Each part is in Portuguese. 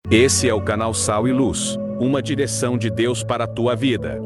Esse é o canal Sal e Luz, uma direção de Deus para a tua vida.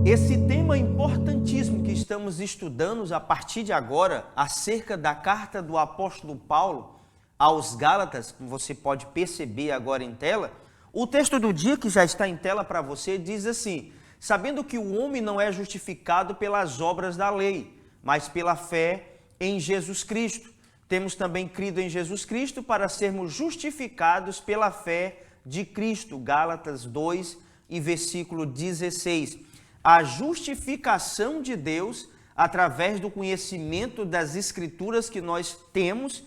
Esse tema importantíssimo que estamos estudando a partir de agora, acerca da carta do apóstolo Paulo aos Gálatas, como você pode perceber agora em tela, o texto do dia que já está em tela para você diz assim: sabendo que o homem não é justificado pelas obras da lei, mas pela fé em Jesus Cristo. Temos também crido em Jesus Cristo para sermos justificados pela fé de Cristo. Gálatas 2 e versículo 16. A justificação de Deus, através do conhecimento das Escrituras que nós temos,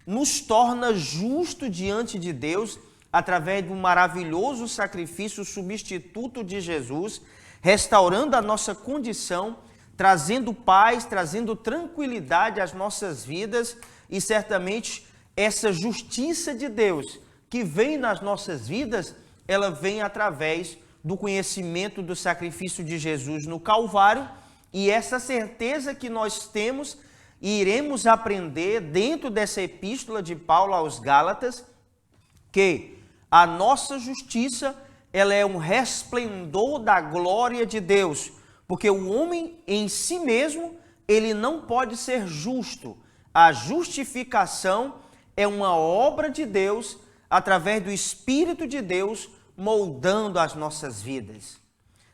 nos torna justo diante de Deus, através do maravilhoso sacrifício substituto de Jesus, restaurando a nossa condição, trazendo paz, trazendo tranquilidade às nossas vidas. E certamente essa justiça de Deus que vem nas nossas vidas, ela vem através do conhecimento do sacrifício de Jesus no Calvário, e essa certeza que nós temos e iremos aprender dentro dessa epístola de Paulo aos Gálatas, que a nossa justiça, ela é um resplendor da glória de Deus, porque o homem em si mesmo, ele não pode ser justo. A justificação é uma obra de Deus, através do Espírito de Deus, moldando as nossas vidas.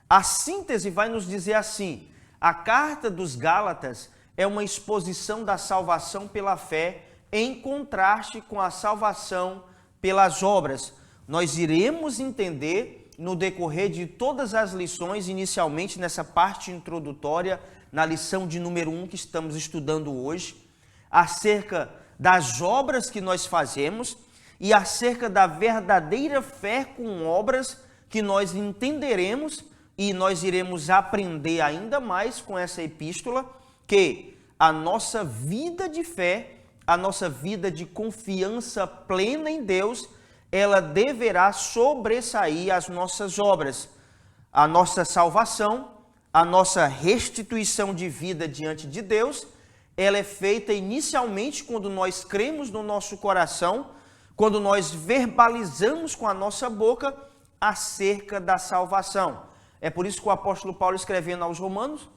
A síntese vai nos dizer assim: a carta dos Gálatas é uma exposição da salvação pela fé, em contraste com a salvação pelas obras. Nós iremos entender no decorrer de todas as lições, inicialmente nessa parte introdutória, na lição de número 1 que estamos estudando hoje, acerca das obras que nós fazemos e acerca da verdadeira fé com obras que nós entenderemos, e nós iremos aprender ainda mais com essa epístola, que a nossa vida de fé, a nossa vida de confiança plena em Deus, ela deverá sobressair as nossas obras. A nossa salvação, a nossa restituição de vida diante de Deus, ela é feita inicialmente quando nós cremos no nosso coração, quando nós verbalizamos com a nossa boca acerca da salvação. É por isso que o apóstolo Paulo, escrevendo aos Romanos,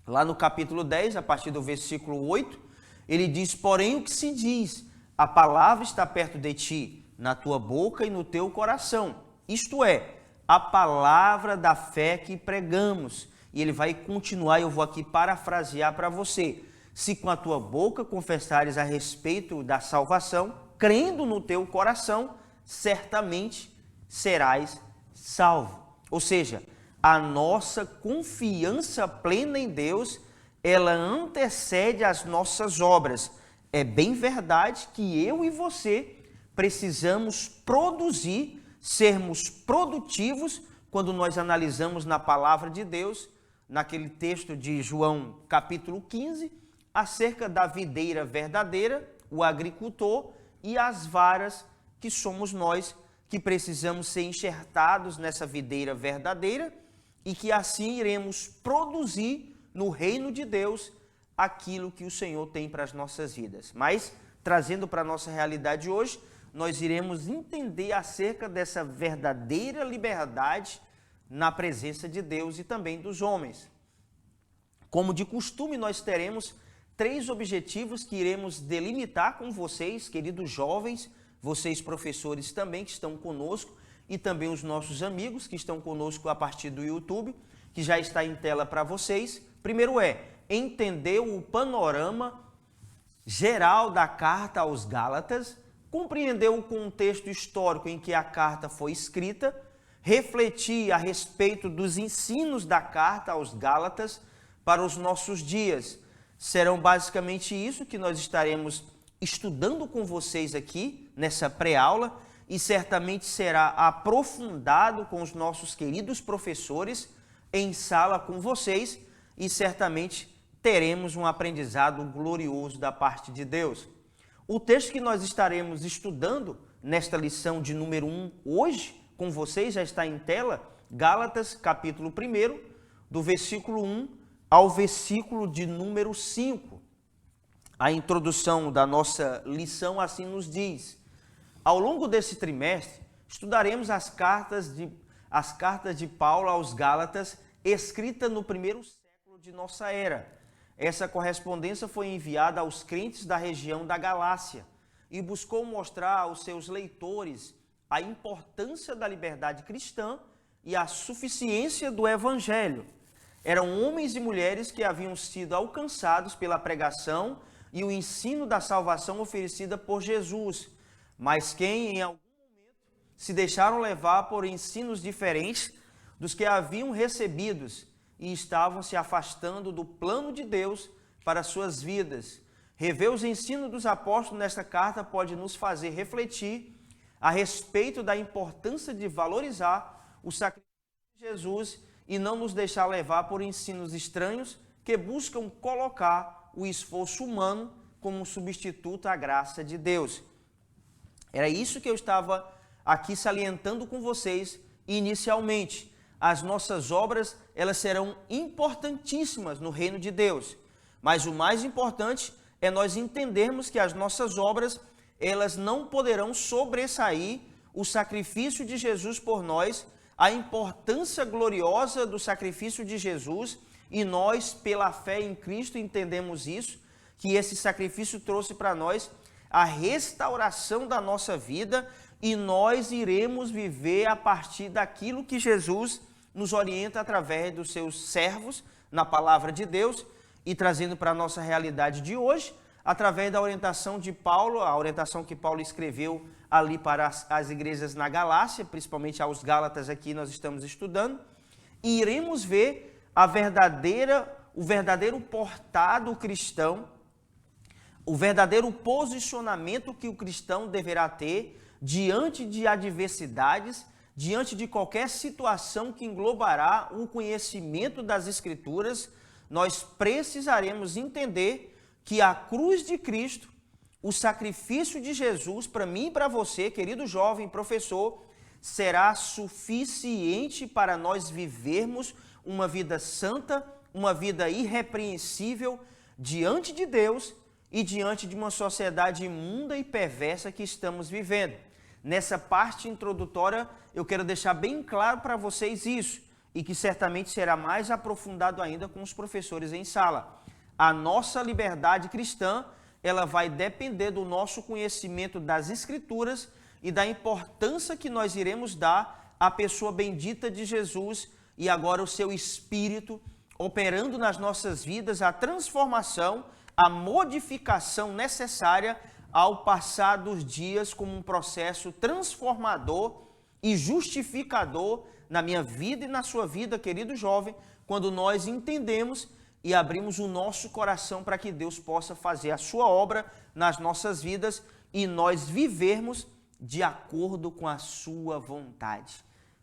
lá no capítulo 10, a partir do versículo 8, ele diz: porém o que se diz, a palavra está perto de ti, na tua boca e no teu coração. Isto é, a palavra da fé que pregamos. E ele vai continuar, eu vou aqui parafrasear para você. Se com a tua boca confessares a respeito da salvação, crendo no teu coração, certamente serás salvo. Ou seja, a nossa confiança plena em Deus, ela antecede as nossas obras. É bem verdade que eu e você precisamos produzir, sermos produtivos, quando nós analisamos na palavra de Deus, naquele texto de João capítulo 15, acerca da videira verdadeira, o agricultor, e as varas, que somos nós, que precisamos ser enxertados nessa videira verdadeira, e que assim iremos produzir no reino de Deus aquilo que o Senhor tem para as nossas vidas. Mas, trazendo para a nossa realidade hoje, nós iremos entender acerca dessa verdadeira liberdade na presença de Deus e também dos homens. Como de costume, nós teremos 3 objetivos que iremos delimitar com vocês, queridos jovens, vocês professores também que estão conosco, e também os nossos amigos que estão conosco a partir do YouTube, que já está em tela para vocês. Primeiro é entender o panorama geral da carta aos Gálatas, compreender o contexto histórico em que a carta foi escrita, refletir a respeito dos ensinos da carta aos Gálatas para os nossos dias. Serão basicamente isso que nós estaremos estudando com vocês aqui nessa pré-aula, e certamente será aprofundado com os nossos queridos professores em sala com vocês, e certamente teremos um aprendizado glorioso da parte de Deus. O texto que nós estaremos estudando nesta lição de número 1 hoje, com vocês, já está em tela, Gálatas capítulo 1, do versículo 1 ao versículo de número 5. A introdução da nossa lição assim nos diz. Ao longo desse trimestre, estudaremos as cartas de Paulo aos Gálatas, escrita no primeiro século de nossa era. Essa correspondência foi enviada aos crentes da região da Galácia e buscou mostrar aos seus leitores a importância da liberdade cristã e a suficiência do Evangelho. Eram homens e mulheres que haviam sido alcançados pela pregação e o ensino da salvação oferecida por Jesus, mas quem em algum momento se deixaram levar por ensinos diferentes dos que haviam recebidos e estavam se afastando do plano de Deus para suas vidas. Rever os ensinos dos apóstolos nesta carta pode nos fazer refletir a respeito da importância de valorizar o sacrifício de Jesus e não nos deixar levar por ensinos estranhos que buscam colocar o esforço humano como um substituto à graça de Deus. Era isso que eu estava aqui salientando com vocês inicialmente. As nossas obras, elas serão importantíssimas no reino de Deus. Mas o mais importante é nós entendermos que as nossas obras, elas não poderão sobressair o sacrifício de Jesus por nós, a importância gloriosa do sacrifício de Jesus, e nós, pela fé em Cristo, entendemos isso, que esse sacrifício trouxe para nós a restauração da nossa vida e nós iremos viver a partir daquilo que Jesus nos orienta através dos seus servos na palavra de Deus e trazendo para a nossa realidade de hoje, através da orientação de Paulo, a orientação que Paulo escreveu ali para as igrejas na Galácia, principalmente aos Gálatas aqui nós estamos estudando, e iremos ver o verdadeiro portado cristão, o verdadeiro posicionamento que o cristão deverá ter diante de adversidades, diante de qualquer situação que englobará o conhecimento das Escrituras. Nós precisaremos entender que a cruz de Cristo, o sacrifício de Jesus, para mim e para você, querido jovem professor, será suficiente para nós vivermos uma vida santa, uma vida irrepreensível diante de Deus e diante de uma sociedade imunda e perversa que estamos vivendo. Nessa parte introdutória, eu quero deixar bem claro para vocês isso, e que certamente será mais aprofundado ainda com os professores em sala. A nossa liberdade cristã, ela vai depender do nosso conhecimento das Escrituras e da importância que nós iremos dar à pessoa bendita de Jesus e agora o seu Espírito operando nas nossas vidas a transformação, a modificação necessária ao passar dos dias como um processo transformador e justificador na minha vida e na sua vida, querido jovem, quando nós entendemos e abrimos o nosso coração para que Deus possa fazer a sua obra nas nossas vidas e nós vivermos de acordo com a sua vontade.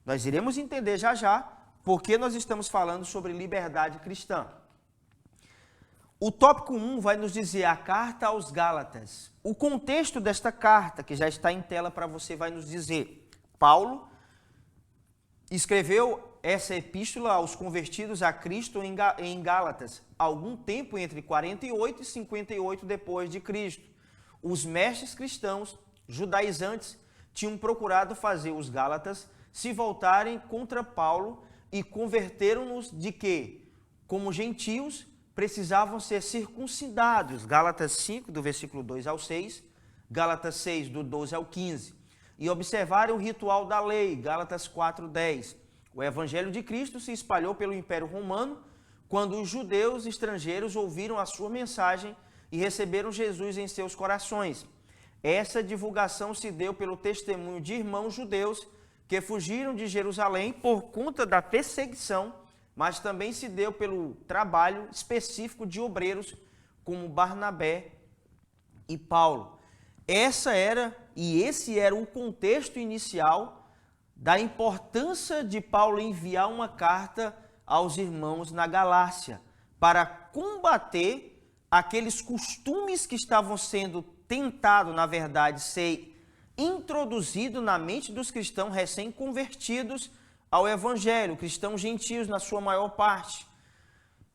Nós iremos entender já já porque nós estamos falando sobre liberdade cristã. O tópico 1 vai nos dizer a carta aos Gálatas. O contexto desta carta, que já está em tela para você, vai nos dizer: Paulo escreveu essa epístola aos convertidos a Cristo em Gálatas, algum tempo entre 48 e 58 depois de Cristo. Os mestres cristãos judaizantes tinham procurado fazer os Gálatas se voltarem contra Paulo e converteram-nos de que, como gentios, precisavam ser circuncidados. Gálatas 5, do versículo 2 ao 6, Gálatas 6, do 12 ao 15. E observarem o ritual da lei, Gálatas 4, 10. O evangelho de Cristo se espalhou pelo Império Romano quando os judeus estrangeiros ouviram a sua mensagem e receberam Jesus em seus corações. Essa divulgação se deu pelo testemunho de irmãos judeus que fugiram de Jerusalém por conta da perseguição, mas também se deu pelo trabalho específico de obreiros como Barnabé e Paulo. Esse era o contexto inicial da importância de Paulo enviar uma carta aos irmãos na Galácia para combater aqueles costumes que estavam sendo tentados, na verdade, ser introduzido na mente dos cristãos recém-convertidos ao Evangelho, cristãos gentios na sua maior parte.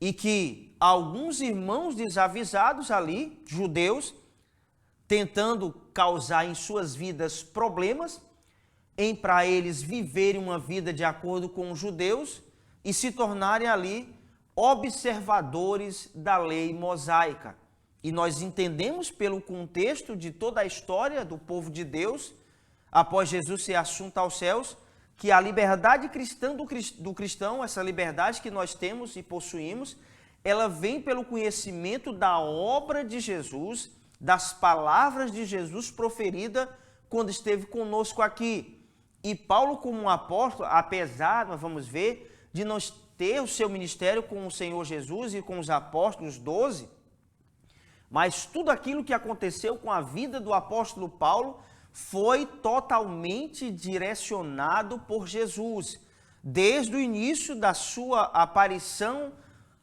e que alguns irmãos desavisados ali, judeus, tentando causar em suas vidas problemas, para eles viverem uma vida de acordo com os judeus e se tornarem ali observadores da lei mosaica. E nós entendemos pelo contexto de toda a história do povo de Deus, após Jesus ser assunto aos céus, que a liberdade cristã do cristão, essa liberdade que nós temos e possuímos, ela vem pelo conhecimento da obra de Jesus, das palavras de Jesus proferida quando esteve conosco aqui. E Paulo, como um apóstolo, apesar, nós vamos ver, de não ter o seu ministério com o Senhor Jesus e com os apóstolos 12, mas tudo aquilo que aconteceu com a vida do apóstolo Paulo foi totalmente direcionado por Jesus. Desde o início da sua aparição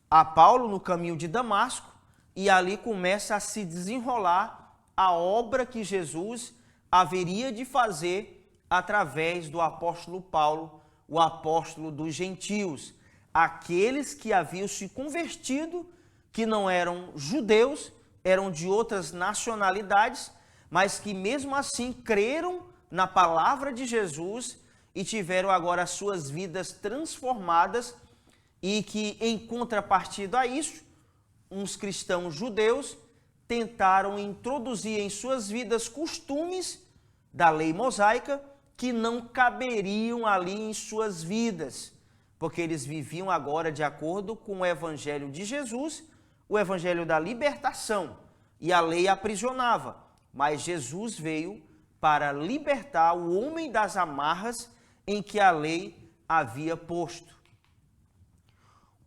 a Paulo no caminho de Damasco, e ali começa a se desenrolar a obra que Jesus haveria de fazer através do apóstolo Paulo, o apóstolo dos gentios, aqueles que haviam se convertido, que não eram judeus, eram de outras nacionalidades, mas que mesmo assim creram na palavra de Jesus e tiveram agora suas vidas transformadas, e que em contrapartida a isso, uns cristãos judeus tentaram introduzir em suas vidas costumes da lei mosaica que não caberiam ali em suas vidas, porque eles viviam agora de acordo com o evangelho de Jesus, o evangelho da libertação, e a lei aprisionava, mas Jesus veio para libertar o homem das amarras em que a lei havia posto.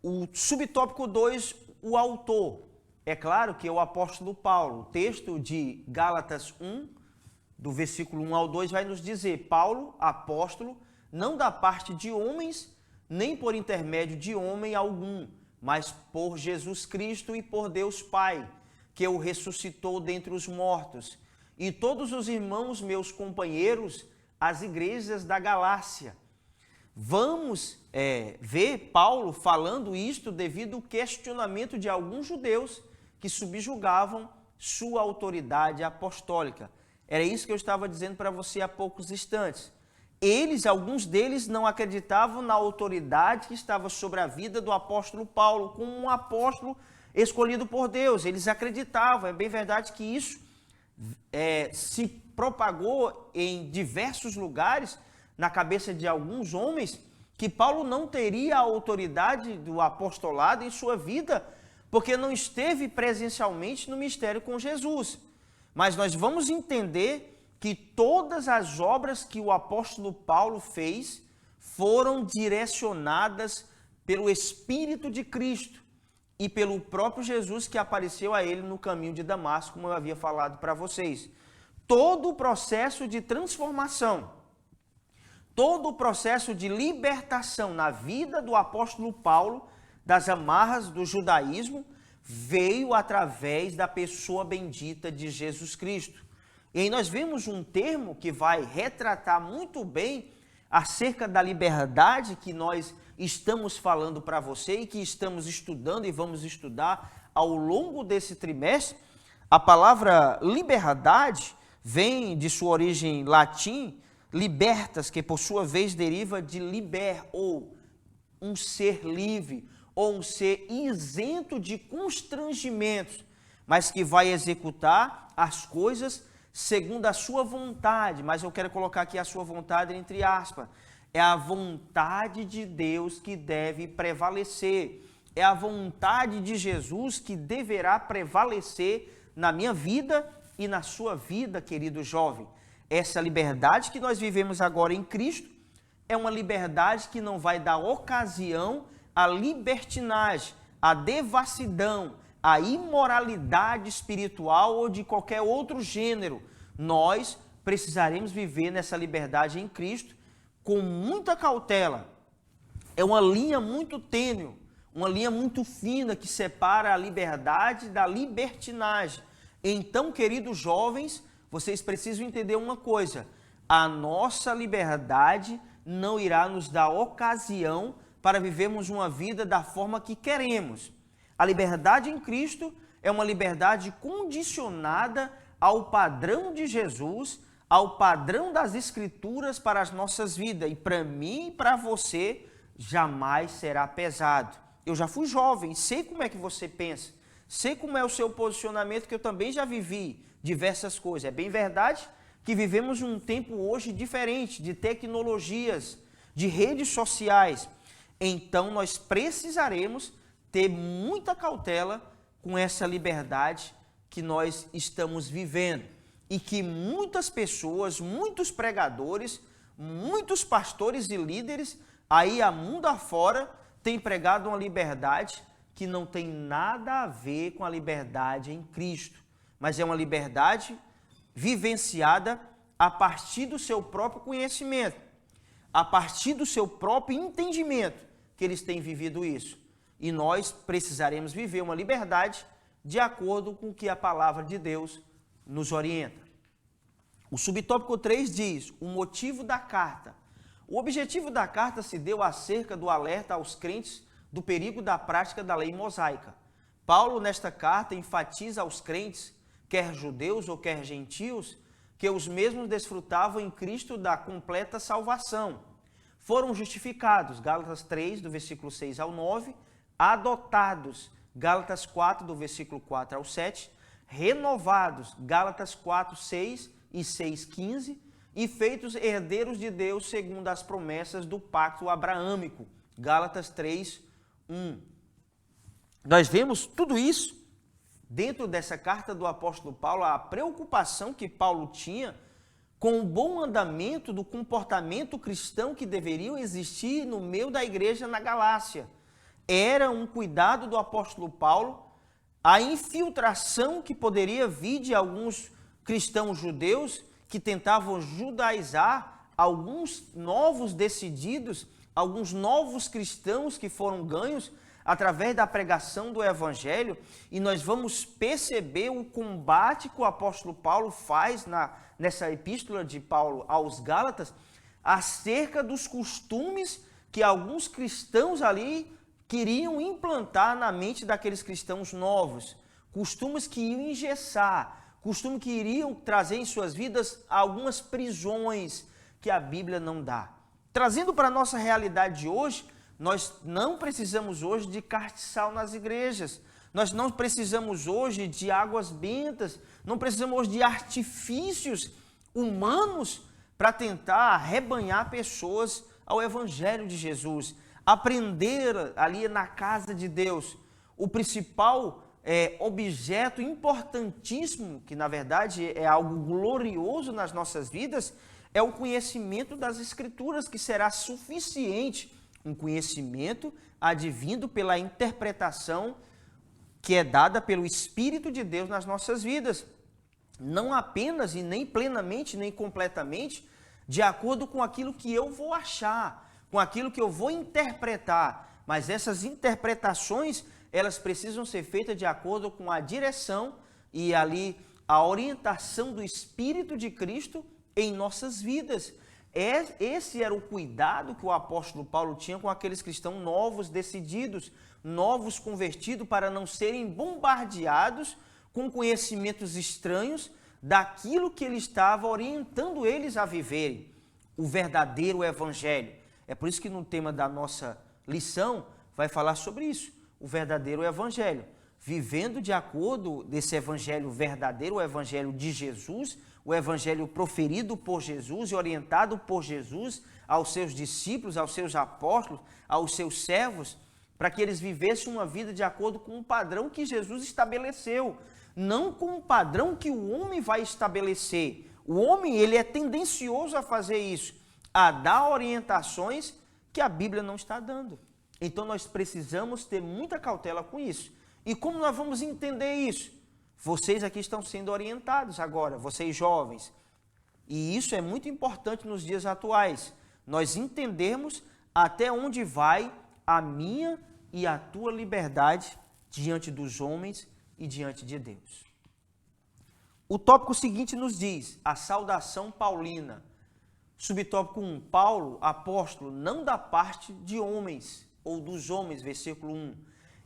O subtópico 2, o autor. É claro que é o apóstolo Paulo. O texto de Gálatas 1, do versículo 1 ao 2, vai nos dizer: Paulo, apóstolo, não da parte de homens, nem por intermédio de homem algum, mas por Jesus Cristo e por Deus Pai, que o ressuscitou dentre os mortos, e todos os irmãos meus companheiros, as igrejas da Galácia. Vamos ver Paulo falando isto devido ao questionamento de alguns judeus que subjugavam sua autoridade apostólica. Era isso que eu estava dizendo para você há poucos instantes. Alguns deles não acreditavam na autoridade que estava sobre a vida do apóstolo Paulo, como um apóstolo escolhido por Deus. Eles acreditavam, é bem verdade que isso se propagou em diversos lugares na cabeça de alguns homens, que Paulo não teria a autoridade do apostolado em sua vida, porque não esteve presencialmente no mistério com Jesus. Mas nós vamos entender que todas as obras que o apóstolo Paulo fez foram direcionadas pelo Espírito de Cristo e pelo próprio Jesus que apareceu a ele no caminho de Damasco, como eu havia falado para vocês. Todo o processo de transformação, todo o processo de libertação na vida do apóstolo Paulo, das amarras do judaísmo, veio através da pessoa bendita de Jesus Cristo. E aí nós vemos um termo que vai retratar muito bem acerca da liberdade que nós estamos falando para você e que estamos estudando e vamos estudar ao longo desse trimestre. A palavra liberdade vem de sua origem latim, libertas, que por sua vez deriva de liber, ou um ser livre, ou um ser isento de constrangimentos, mas que vai executar as coisas segundo a sua vontade. Mas eu quero colocar aqui a sua vontade entre aspas. É a vontade de Deus que deve prevalecer. É a vontade de Jesus que deverá prevalecer na minha vida e na sua vida, querido jovem. Essa liberdade que nós vivemos agora em Cristo é uma liberdade que não vai dar ocasião à libertinagem, à devassidão, à imoralidade espiritual ou de qualquer outro gênero. Nós precisaremos viver nessa liberdade em Cristo com muita cautela. É uma linha muito tênue, uma linha muito fina que separa a liberdade da libertinagem. Então, queridos jovens, vocês precisam entender uma coisa: a nossa liberdade não irá nos dar ocasião para vivermos uma vida da forma que queremos. A liberdade em Cristo é uma liberdade condicionada ao padrão de Jesus, ao padrão das Escrituras para as nossas vidas. E para mim e para você, jamais será pesado. Eu já fui jovem, sei como é que você pensa, sei como é o seu posicionamento, que eu também já vivi diversas coisas. É bem verdade que vivemos um tempo hoje diferente, de tecnologias, de redes sociais. Então nós precisaremos ter muita cautela com essa liberdade que nós estamos vivendo. E que muitas pessoas, muitos pregadores, muitos pastores e líderes, aí a mundo afora, têm pregado uma liberdade que não tem nada a ver com a liberdade em Cristo, mas é uma liberdade vivenciada a partir do seu próprio conhecimento, a partir do seu próprio entendimento que eles têm vivido isso. E nós precisaremos viver uma liberdade de acordo com o que a palavra de Deus nos orienta. O subtópico 3 diz, o motivo da carta. O objetivo da carta se deu acerca do alerta aos crentes do perigo da prática da lei mosaica. Paulo, nesta carta, enfatiza aos crentes, quer judeus ou quer gentios, que os mesmos desfrutavam em Cristo da completa salvação. Foram justificados, Gálatas 3, do versículo 6 ao 9, adotados, Gálatas 4, do versículo 4 ao 7, renovados, Gálatas 4, 6 e 6, 15, e feitos herdeiros de Deus segundo as promessas do pacto abraâmico, Gálatas 3, 1. Nós vemos tudo isso dentro dessa carta do apóstolo Paulo, a preocupação que Paulo tinha com o bom andamento do comportamento cristão que deveria existir no meio da igreja na Galácia. Era um cuidado do apóstolo Paulo, a infiltração que poderia vir de alguns cristãos judeus que tentavam judaizar alguns novos decididos, alguns novos cristãos que foram ganhos através da pregação do evangelho, e nós vamos perceber o combate que o apóstolo Paulo faz nessa epístola de Paulo aos Gálatas, acerca dos costumes que alguns cristãos ali queriam implantar na mente daqueles cristãos novos, costumes que iam engessar, costumes que iriam trazer em suas vidas algumas prisões que a Bíblia não dá. Trazendo para a nossa realidade de hoje, nós não precisamos hoje de castiçal nas igrejas, nós não precisamos hoje de águas bentas, não precisamos hoje de artifícios humanos para tentar arrebanhar pessoas ao Evangelho de Jesus. Aprender ali na casa de Deus, o principal objeto importantíssimo, que na verdade é algo glorioso nas nossas vidas, é o conhecimento das Escrituras, que será suficiente, um conhecimento advindo pela interpretação que é dada pelo Espírito de Deus nas nossas vidas. Não apenas e nem plenamente, nem completamente, de acordo com aquilo que eu vou achar, com aquilo que eu vou interpretar, mas essas interpretações, elas precisam ser feitas de acordo com a direção e ali a orientação do Espírito de Cristo em nossas vidas. Esse era o cuidado que o apóstolo Paulo tinha com aqueles cristãos novos, decididos, novos convertidos, para não serem bombardeados com conhecimentos estranhos daquilo que ele estava orientando eles a viverem, o verdadeiro evangelho. É por isso que no tema da nossa lição vai falar sobre isso, o verdadeiro evangelho. Vivendo de acordo desse evangelho verdadeiro, o evangelho de Jesus, o evangelho proferido por Jesus e orientado por Jesus aos seus discípulos, aos seus apóstolos, aos seus servos, para que eles vivessem uma vida de acordo com o padrão que Jesus estabeleceu, não com o padrão que o homem vai estabelecer. O homem, ele é tendencioso a fazer isso, a dar orientações que a Bíblia não está dando. Então nós precisamos ter muita cautela com isso. E como nós vamos entender isso? Vocês aqui estão sendo orientados agora, vocês jovens. E isso é muito importante nos dias atuais. Nós entendermos até onde vai a minha e a tua liberdade diante dos homens e diante de Deus. O tópico seguinte nos diz, a saudação paulina. Subtópico 1, Paulo, apóstolo, não da parte de homens, ou dos homens, versículo 1.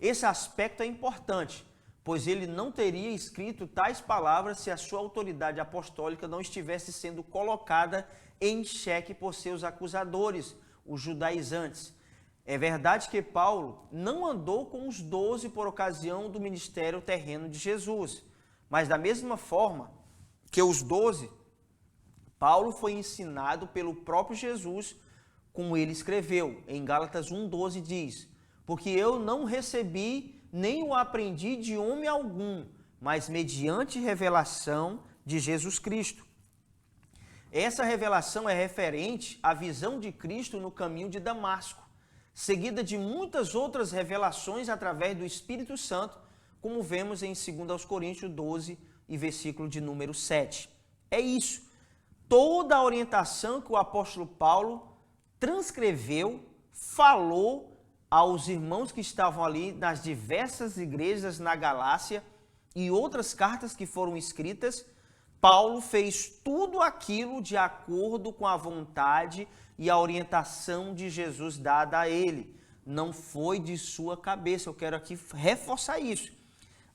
Esse aspecto é importante, pois ele não teria escrito tais palavras se a sua autoridade apostólica não estivesse sendo colocada em xeque por seus acusadores, os judaizantes. É verdade que Paulo não andou com os 12 por ocasião do ministério terreno de Jesus, mas da mesma forma que os 12, Paulo foi ensinado pelo próprio Jesus, como ele escreveu. Em Gálatas 1,12 diz: porque eu não recebi nem o aprendi de homem algum, mas mediante revelação de Jesus Cristo. Essa revelação é referente à visão de Cristo no caminho de Damasco, seguida de muitas outras revelações através do Espírito Santo, como vemos em 2 Coríntios 12 e versículo de número 7. É isso. Toda a orientação que o apóstolo Paulo transcreveu, falou aos irmãos que estavam ali nas diversas igrejas na Galácia e outras cartas que foram escritas, Paulo fez tudo aquilo de acordo com a vontade e a orientação de Jesus dada a ele. Não foi de sua cabeça. Eu quero aqui reforçar isso.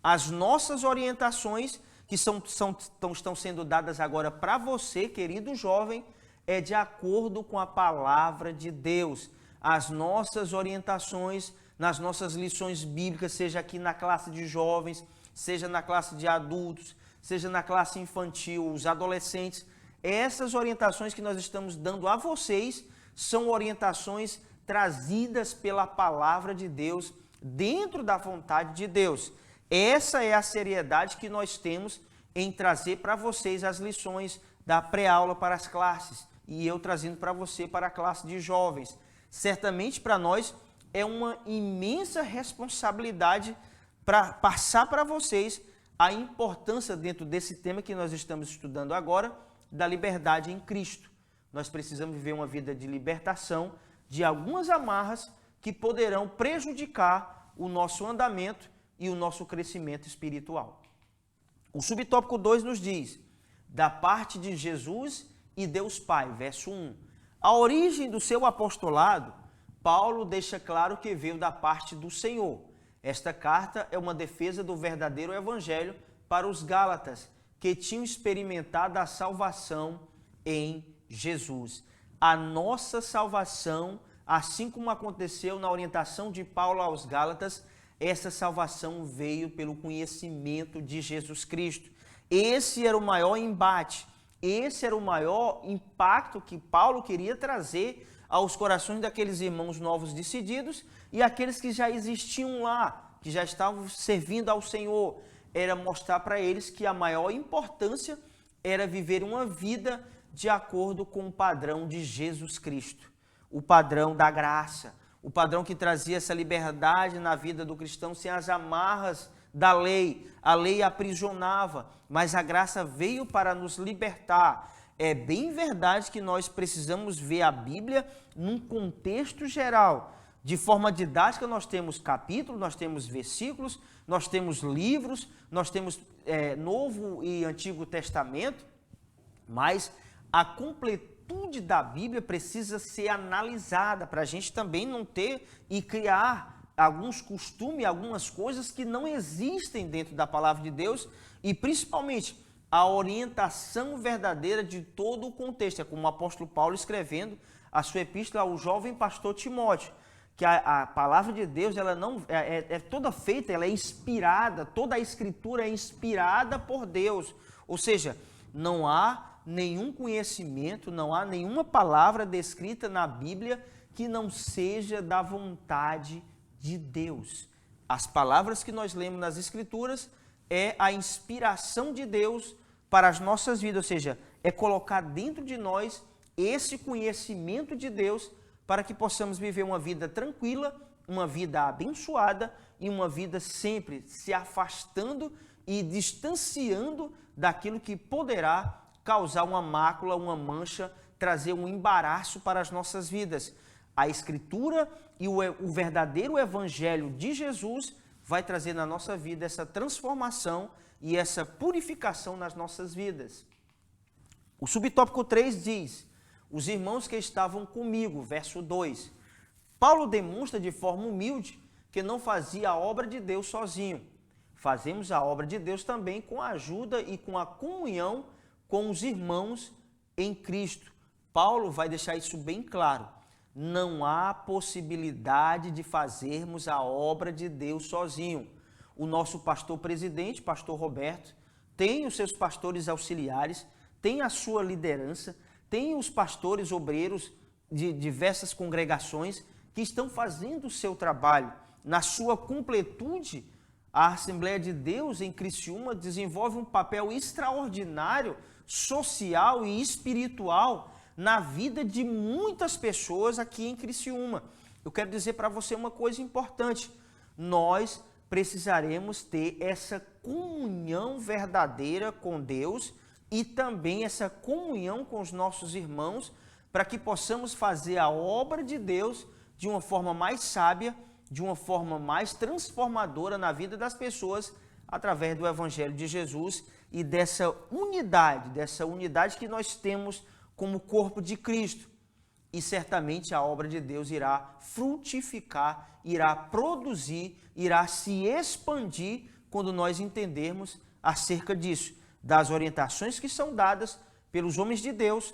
As nossas orientações que estão sendo dadas agora para você, querido jovem, é de acordo com a palavra de Deus. As nossas orientações nas nossas lições bíblicas, seja aqui na classe de jovens, seja na classe de adultos, seja na classe infantil, os adolescentes, essas orientações que nós estamos dando a vocês são orientações trazidas pela palavra de Deus, dentro da vontade de Deus. Essa é a seriedade que nós temos em trazer para vocês as lições da pré-aula para as classes e eu trazendo para você para a classe de jovens. Certamente para nós é uma imensa responsabilidade para passar para vocês a importância dentro desse tema que nós estamos estudando agora, da liberdade em Cristo. Nós precisamos viver uma vida de libertação de algumas amarras que poderão prejudicar o nosso andamento e o nosso crescimento espiritual. O subtópico 2 nos diz: da parte de Jesus e Deus Pai, verso 1. A origem do seu apostolado, Paulo deixa claro que veio da parte do Senhor. Esta carta é uma defesa do verdadeiro evangelho para os Gálatas, que tinham experimentado a salvação em Jesus. A nossa salvação, assim como aconteceu na orientação de Paulo aos Gálatas, essa salvação veio pelo conhecimento de Jesus Cristo. Esse era o maior embate, esse era o maior impacto que Paulo queria trazer aos corações daqueles irmãos novos decididos e aqueles que já existiam lá, que já estavam servindo ao Senhor. Era mostrar para eles que a maior importância era viver uma vida de acordo com o padrão de Jesus Cristo, o padrão da graça, o padrão que trazia essa liberdade na vida do cristão sem as amarras da lei. A lei aprisionava, mas a graça veio para nos libertar. É bem verdade que nós precisamos ver a Bíblia num contexto geral. De forma didática, nós temos capítulos, nós temos versículos, nós temos livros, nós temos Novo e Antigo Testamento, mas a completude da Bíblia precisa ser analisada para a gente também não ter e criar alguns costumes, algumas coisas que não existem dentro da palavra de Deus e principalmente a orientação verdadeira de todo o contexto. É como o apóstolo Paulo escrevendo a sua epístola ao jovem pastor Timóteo, que a palavra de Deus ela não é toda feita, ela é inspirada, toda a escritura é inspirada por Deus. Ou seja, não há nenhum conhecimento, não há nenhuma palavra descrita na Bíblia que não seja da vontade de Deus. As palavras que nós lemos nas Escrituras é a inspiração de Deus para as nossas vidas, ou seja, é colocar dentro de nós esse conhecimento de Deus para que possamos viver uma vida tranquila, uma vida abençoada e uma vida sempre se afastando e distanciando daquilo que poderá causar uma mácula, uma mancha, trazer um embaraço para as nossas vidas. A Escritura e o verdadeiro Evangelho de Jesus vai trazer na nossa vida essa transformação e essa purificação nas nossas vidas. O subtópico 3 diz: os irmãos que estavam comigo, verso 2. Paulo demonstra de forma humilde que não fazia a obra de Deus sozinho. Fazemos a obra de Deus também com a ajuda e com a comunhão com os irmãos em Cristo. Paulo vai deixar isso bem claro. Não há possibilidade de fazermos a obra de Deus sozinho. O nosso pastor presidente, pastor Roberto, tem os seus pastores auxiliares, tem a sua liderança, tem os pastores obreiros de diversas congregações que estão fazendo o seu trabalho. Na sua completude, a Assembleia de Deus em Criciúma desenvolve um papel extraordinário, social e espiritual na vida de muitas pessoas aqui em Criciúma. Eu quero dizer para você uma coisa importante. Nós precisaremos ter essa comunhão verdadeira com Deus e também essa comunhão com os nossos irmãos para que possamos fazer a obra de Deus de uma forma mais sábia, de uma forma mais transformadora na vida das pessoas através do Evangelho de Jesus e dessa unidade que nós temos como corpo de Cristo. E certamente a obra de Deus irá frutificar, irá produzir, irá se expandir quando nós entendermos acerca disso, das orientações que são dadas pelos homens de Deus,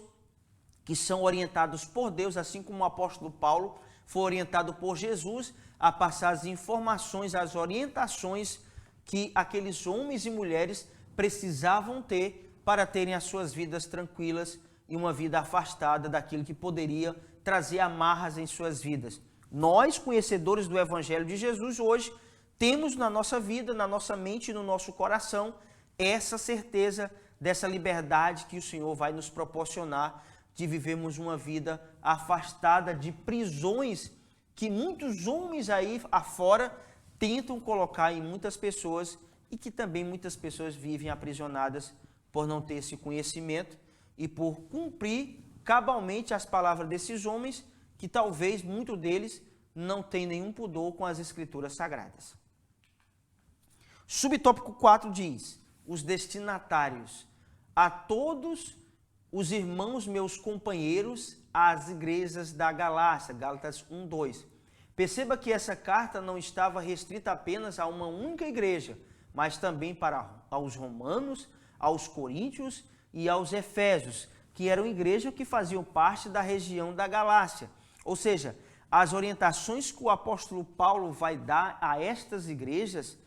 que são orientados por Deus, assim como o apóstolo Paulo foi orientado por Jesus a passar as informações, as orientações que aqueles homens e mulheres precisavam ter para terem as suas vidas tranquilas e uma vida afastada daquilo que poderia trazer amarras em suas vidas. Nós, conhecedores do Evangelho de Jesus, hoje temos na nossa vida, na nossa mente e no nosso coração essa certeza dessa liberdade que o Senhor vai nos proporcionar de vivermos uma vida afastada de prisões que muitos homens aí afora tentam colocar em muitas pessoas e que também muitas pessoas vivem aprisionadas por não ter esse conhecimento e por cumprir cabalmente as palavras desses homens que talvez muitos deles não tenham nenhum pudor com as Escrituras Sagradas. Subtópico 4 diz: os destinatários, a todos os irmãos meus companheiros, às igrejas da Galácia, Gálatas 1:2. Perceba que essa carta não estava restrita apenas a uma única igreja, mas também aos romanos, aos coríntios e aos efésios, que eram igrejas que faziam parte da região da Galácia. Ou seja, as orientações que o apóstolo Paulo vai dar a estas igrejas,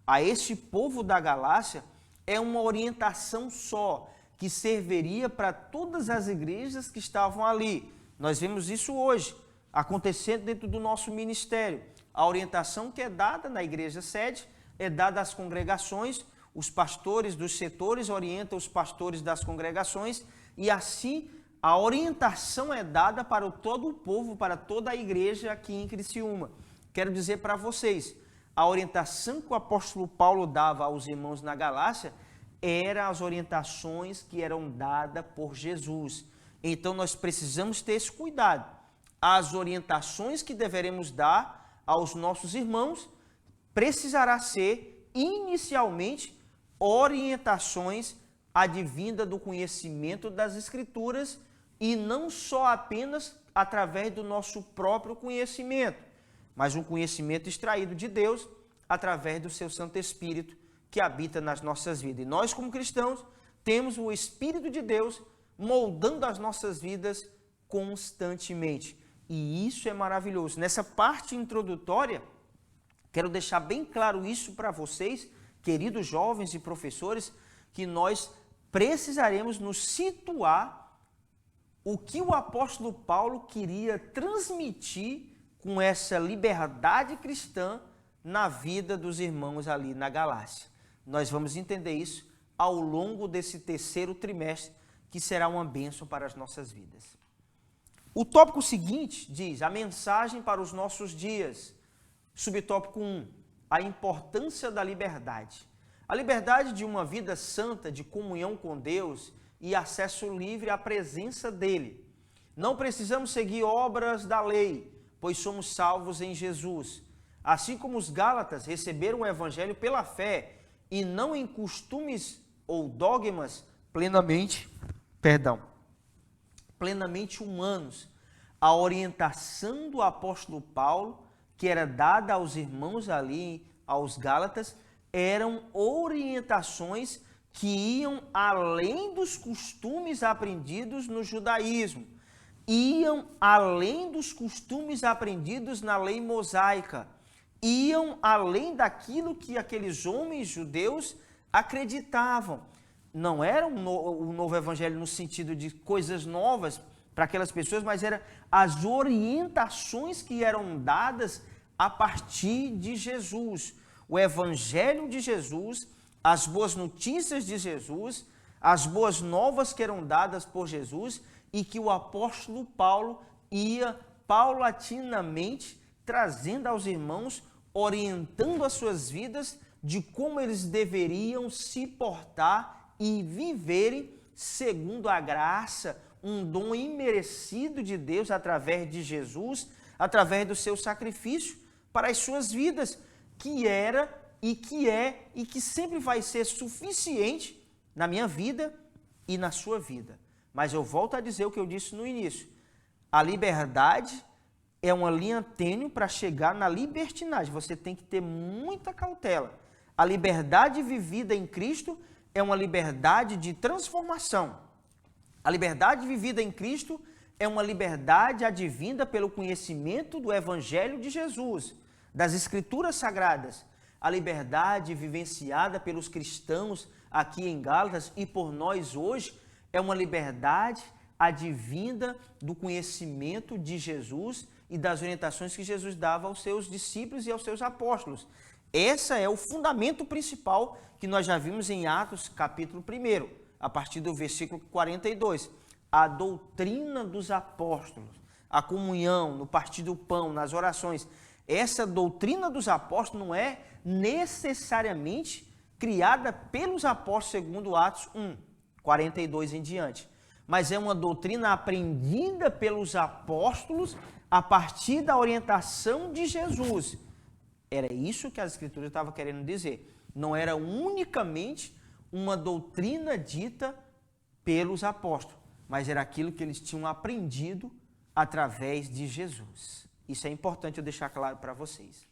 a este povo da Galácia, é uma orientação só, que serviria para todas as igrejas que estavam ali. Nós vemos isso hoje, acontecendo dentro do nosso ministério. A orientação que é dada na igreja sede é dada às congregações, os pastores dos setores orientam os pastores das congregações e assim a orientação é dada para todo o povo, para toda a igreja aqui em Criciúma. Quero dizer para vocês, a orientação que o apóstolo Paulo dava aos irmãos na Galácia eram as orientações que eram dadas por Jesus. Então nós precisamos ter esse cuidado. As orientações que deveremos dar aos nossos irmãos precisará ser inicialmente orientações advinda do conhecimento das Escrituras e não só apenas através do nosso próprio conhecimento, mas um conhecimento extraído de Deus através do seu Santo Espírito que habita nas nossas vidas. E nós, como cristãos, temos o Espírito de Deus moldando as nossas vidas constantemente. E isso é maravilhoso. Nessa parte introdutória, quero deixar bem claro isso para vocês, queridos jovens e professores, que nós precisaremos nos situar o que o apóstolo Paulo queria transmitir com essa liberdade cristã na vida dos irmãos ali na Galácia. Nós vamos entender isso ao longo desse terceiro trimestre, que será uma bênção para as nossas vidas. O tópico seguinte diz: a mensagem para os nossos dias. Subtópico 1, a importância da liberdade. A liberdade de uma vida santa, de comunhão com Deus e acesso livre à presença dEle. Não precisamos seguir obras da lei, pois somos salvos em Jesus. Assim como os Gálatas receberam o Evangelho pela fé e não em costumes ou dogmas plenamente humanos, a orientação do apóstolo Paulo que era dada aos irmãos ali, aos Gálatas, eram orientações que iam além dos costumes aprendidos no judaísmo, iam além dos costumes aprendidos na lei mosaica, iam além daquilo que aqueles homens judeus acreditavam. Não era o novo evangelho no sentido de coisas novas para aquelas pessoas, mas eram as orientações que eram dadas a partir de Jesus. O evangelho de Jesus, as boas notícias de Jesus, as boas novas que eram dadas por Jesus e que o apóstolo Paulo ia paulatinamente trazendo aos irmãos, orientando as suas vidas de como eles deveriam se portar e viverem segundo a graça, um dom imerecido de Deus através de Jesus, através do seu sacrifício para as suas vidas, que era e que é e que sempre vai ser suficiente na minha vida e na sua vida. Mas eu volto a dizer o que eu disse no início. A liberdade é uma linha tênue para chegar na libertinagem. Você tem que ter muita cautela. A liberdade vivida em Cristo é uma liberdade de transformação. A liberdade vivida em Cristo é uma liberdade advinda pelo conhecimento do Evangelho de Jesus, das Escrituras Sagradas. A liberdade vivenciada pelos cristãos aqui em Gálatas e por nós hoje é uma liberdade advinda do conhecimento de Jesus e das orientações que Jesus dava aos seus discípulos e aos seus apóstolos. Esse é o fundamento principal que nós já vimos em Atos, capítulo 1, a partir do versículo 42. A doutrina dos apóstolos, a comunhão, no partir do pão, nas orações. Essa doutrina dos apóstolos não é necessariamente criada pelos apóstolos segundo Atos 1, 42 em diante. Mas é uma doutrina aprendida pelos apóstolos a partir da orientação de Jesus. Era isso que as Escrituras estavam querendo dizer. Não era unicamente uma doutrina dita pelos apóstolos, mas era aquilo que eles tinham aprendido através de Jesus. Isso é importante eu deixar claro para vocês.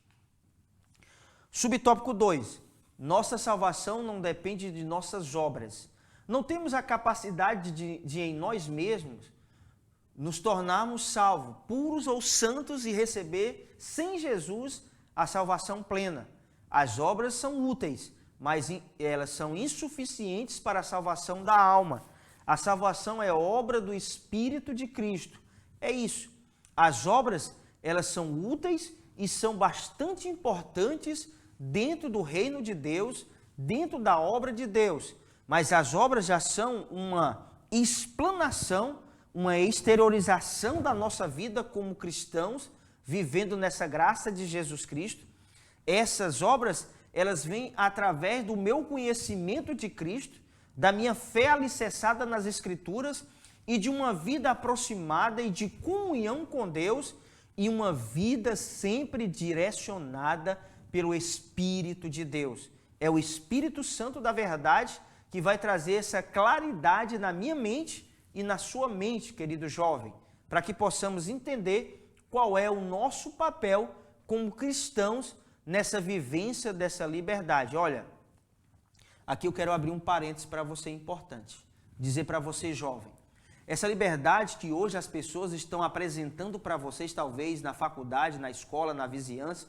Subtópico 2. Nossa salvação não depende de nossas obras. Não temos a capacidade de em nós mesmos nos tornarmos salvos, puros ou santos e receber sem Jesus a salvação plena. As obras são úteis, mas elas são insuficientes para a salvação da alma. A salvação é obra do Espírito de Cristo. É isso. As obras, elas são úteis e são bastante importantes dentro do reino de Deus, dentro da obra de Deus. Mas as obras já são uma explanação, uma exteriorização da nossa vida como cristãos, vivendo nessa graça de Jesus Cristo. Essas obras, elas vêm através do meu conhecimento de Cristo, da minha fé alicerçada nas Escrituras e de uma vida aproximada e de comunhão com Deus e uma vida sempre direcionada pelo Espírito de Deus. É o Espírito Santo da verdade que vai trazer essa claridade na minha mente e na sua mente, querido jovem, para que possamos entender qual é o nosso papel como cristãos nessa vivência dessa liberdade. Olha, aqui eu quero abrir um parênteses para você importante, dizer para você jovem, essa liberdade que hoje as pessoas estão apresentando para vocês, talvez na faculdade, na escola, na vizinhança,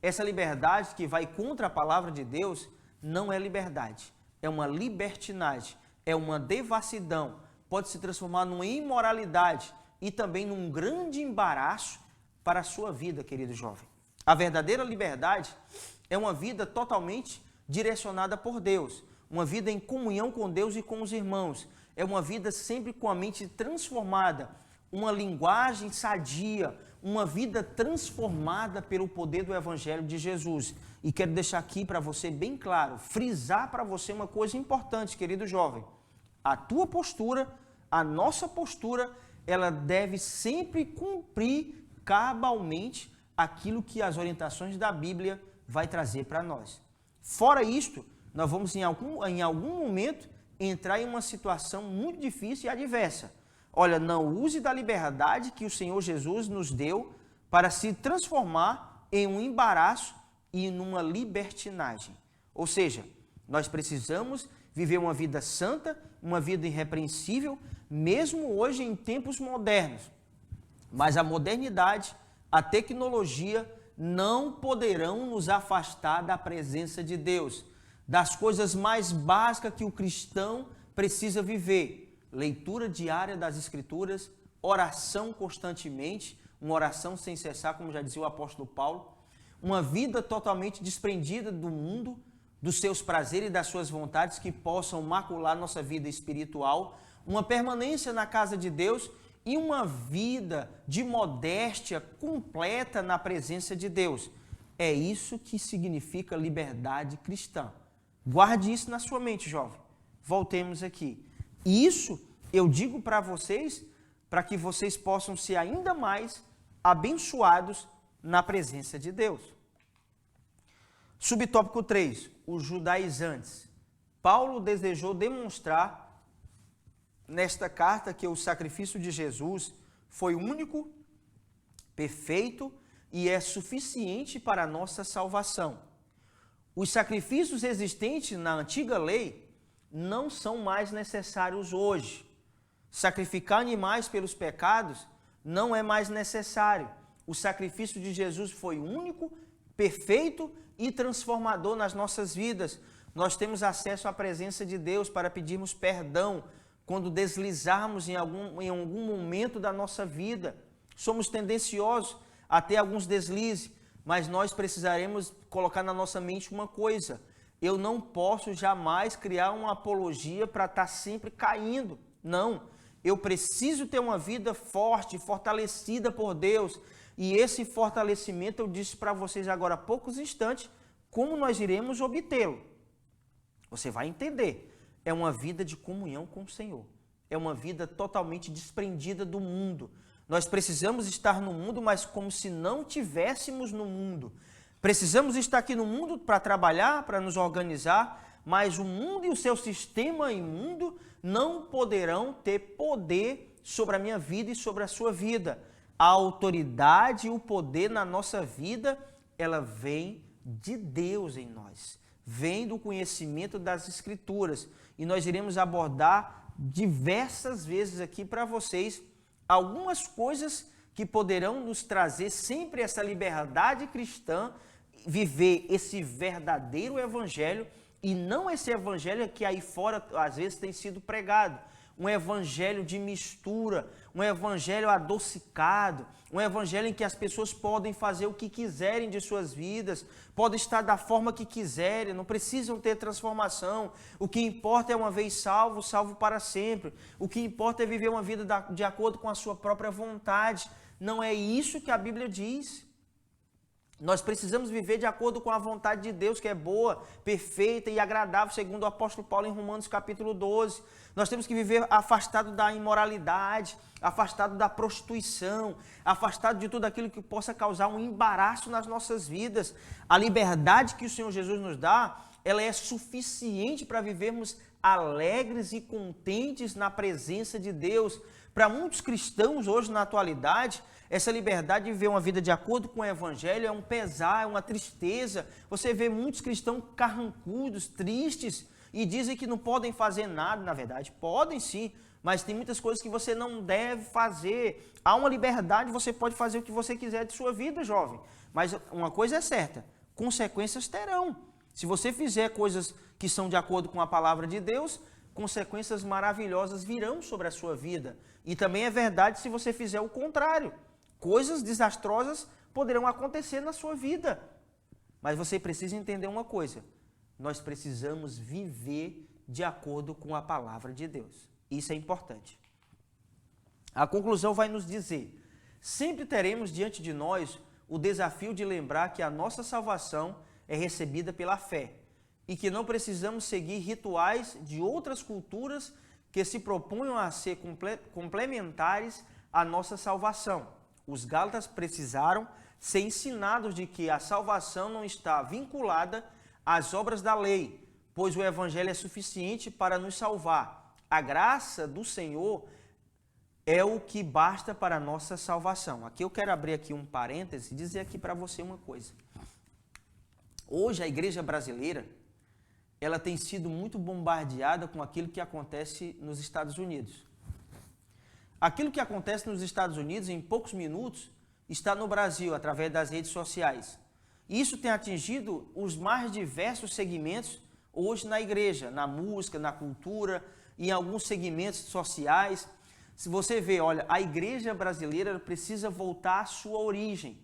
essa liberdade que vai contra a palavra de Deus, não é liberdade, é uma libertinagem, é uma devassidão, pode se transformar numa imoralidade e também num grande embaraço para a sua vida, querido jovem. A verdadeira liberdade é uma vida totalmente direcionada por Deus, uma vida em comunhão com Deus e com os irmãos, é uma vida sempre com a mente transformada, uma linguagem sadia, uma vida transformada pelo poder do Evangelho de Jesus. E quero deixar aqui para você bem claro, frisar para você uma coisa importante, querido jovem. A tua postura, a nossa postura, ela deve sempre cumprir cabalmente aquilo que as orientações da Bíblia vai trazer para nós. Fora isto, nós vamos em algum momento entrar em uma situação muito difícil e adversa. Olha, não use da liberdade que o Senhor Jesus nos deu para se transformar em um embaraço e numa libertinagem. Ou seja, nós precisamos viver uma vida santa, uma vida irrepreensível, mesmo hoje em tempos modernos. Mas a modernidade, a tecnologia não poderão nos afastar da presença de Deus, das coisas mais básicas que o cristão precisa viver. Leitura diária das Escrituras, oração constantemente, uma oração sem cessar, como já dizia o apóstolo Paulo, uma vida totalmente desprendida do mundo, dos seus prazeres e das suas vontades que possam macular nossa vida espiritual, uma permanência na casa de Deus e uma vida de modéstia completa na presença de Deus. É isso que significa liberdade cristã. Guarde isso na sua mente, jovem. Voltemos aqui. Isso eu digo para vocês, para que vocês possam ser ainda mais abençoados na presença de Deus. Subtópico 3, os judaizantes. Paulo desejou demonstrar nesta carta que o sacrifício de Jesus foi único, perfeito e é suficiente para a nossa salvação. Os sacrifícios existentes na antiga lei não são mais necessários hoje. Sacrificar animais pelos pecados não é mais necessário. O sacrifício de Jesus foi único, perfeito e transformador nas nossas vidas. Nós temos acesso à presença de Deus para pedirmos perdão quando deslizarmos em algum momento da nossa vida. Somos tendenciosos a ter alguns deslizes, mas nós precisaremos colocar na nossa mente uma coisa: eu não posso jamais criar uma apologia para estar sempre caindo. Não, eu preciso ter uma vida forte, fortalecida por Deus. E esse fortalecimento, eu disse para vocês agora há poucos instantes, como nós iremos obtê-lo. Você vai entender. É uma vida de comunhão com o Senhor. É uma vida totalmente desprendida do mundo. Nós precisamos estar no mundo, mas como se não tivéssemos no mundo. Precisamos estar aqui no mundo para trabalhar, para nos organizar, mas o mundo e o seu sistema imundo não poderão ter poder sobre a minha vida e sobre a sua vida. A autoridade e o poder na nossa vida, ela vem de Deus em nós. Vem do conhecimento das Escrituras. E nós iremos abordar diversas vezes aqui para vocês algumas coisas que poderão nos trazer sempre essa liberdade cristã, viver esse verdadeiro evangelho e não esse evangelho que aí fora às vezes tem sido pregado. Um evangelho de mistura, um evangelho adocicado, um evangelho em que as pessoas podem fazer o que quiserem de suas vidas, podem estar da forma que quiserem, não precisam ter transformação. O que importa é uma vez salvo, salvo para sempre. O que importa é viver uma vida de acordo com a sua própria vontade. Não é isso que a Bíblia diz. Nós precisamos viver de acordo com a vontade de Deus, que é boa, perfeita e agradável, segundo o apóstolo Paulo em Romanos capítulo 12. Nós temos que viver afastado da imoralidade, afastado da prostituição, afastado de tudo aquilo que possa causar um embaraço nas nossas vidas. A liberdade que o Senhor Jesus nos dá, ela é suficiente para vivermos alegres e contentes na presença de Deus. Para muitos cristãos hoje, na atualidade, essa liberdade de viver uma vida de acordo com o Evangelho é um pesar, é uma tristeza. Você vê muitos cristãos carrancudos, tristes, e dizem que não podem fazer nada. Na verdade, podem sim, mas tem muitas coisas que você não deve fazer. Há uma liberdade, você pode fazer o que você quiser de sua vida, jovem. Mas uma coisa é certa, consequências terão. Se você fizer coisas que são de acordo com a palavra de Deus, consequências maravilhosas virão sobre a sua vida. E também é verdade se você fizer o contrário. Coisas desastrosas poderão acontecer na sua vida. Mas você precisa entender uma coisa. Nós precisamos viver de acordo com a palavra de Deus. Isso é importante. A conclusão vai nos dizer: sempre teremos diante de nós o desafio de lembrar que a nossa salvação é recebida pela fé e que não precisamos seguir rituais de outras culturas que se propunham a ser complementares à nossa salvação. Os gálatas precisaram ser ensinados de que a salvação não está vinculada às obras da lei, pois o Evangelho é suficiente para nos salvar. A graça do Senhor é o que basta para a nossa salvação. Aqui eu quero abrir aqui um parêntese e dizer aqui para você uma coisa. Hoje a igreja brasileira, ela tem sido muito bombardeada com aquilo que acontece nos Estados Unidos. Aquilo que acontece nos Estados Unidos, em poucos minutos, está no Brasil, através das redes sociais. Isso tem atingido os mais diversos segmentos hoje na igreja, na música, na cultura, em alguns segmentos sociais. Se você vê, olha, a igreja brasileira precisa voltar à sua origem,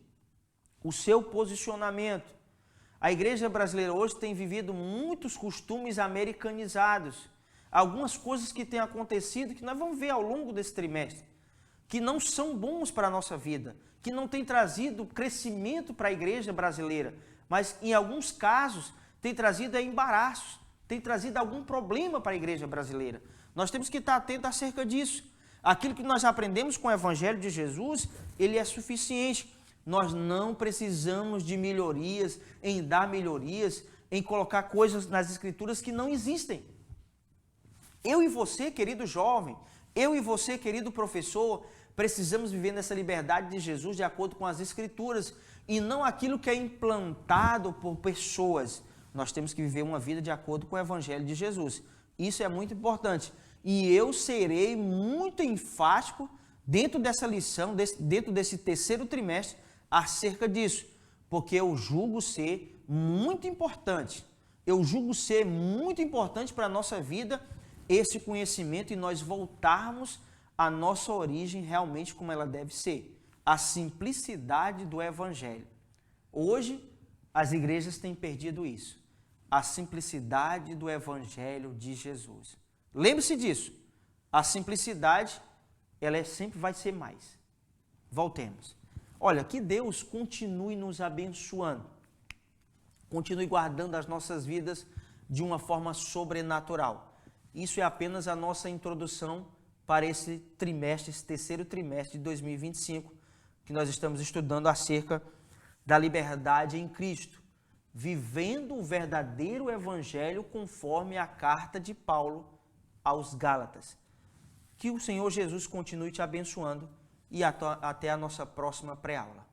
o seu posicionamento. A igreja brasileira hoje tem vivido muitos costumes americanizados. Algumas coisas que têm acontecido, que nós vamos ver ao longo desse trimestre, que não são bons para a nossa vida, que não têm trazido crescimento para a igreja brasileira, mas em alguns casos tem trazido embaraços, tem trazido algum problema para a igreja brasileira. Nós temos que estar atentos acerca disso. Aquilo que nós aprendemos com o Evangelho de Jesus, ele é suficiente. Nós não precisamos de melhorias, em dar melhorias, em colocar coisas nas Escrituras que não existem. Eu e você, querido jovem, eu e você, querido professor, precisamos viver nessa liberdade de Jesus de acordo com as Escrituras e não aquilo que é implantado por pessoas. Nós temos que viver uma vida de acordo com o Evangelho de Jesus. Isso é muito importante. E eu serei muito enfático dentro dessa lição, dentro desse terceiro trimestre, acerca disso, porque eu julgo ser muito importante. Eu julgo ser muito importante para a nossa vida esse conhecimento e nós voltarmos à nossa origem realmente como ela deve ser. A simplicidade do Evangelho. Hoje, as igrejas têm perdido isso. A simplicidade do Evangelho de Jesus. Lembre-se disso. A simplicidade, ela sempre vai ser mais. Voltemos. Olha, que Deus continue nos abençoando. Continue guardando as nossas vidas de uma forma sobrenatural. Isso é apenas a nossa introdução para esse trimestre, esse terceiro trimestre de 2025, que nós estamos estudando acerca da liberdade em Cristo, vivendo o verdadeiro evangelho conforme a carta de Paulo aos Gálatas. Que o Senhor Jesus continue te abençoando e até a nossa próxima pré-aula.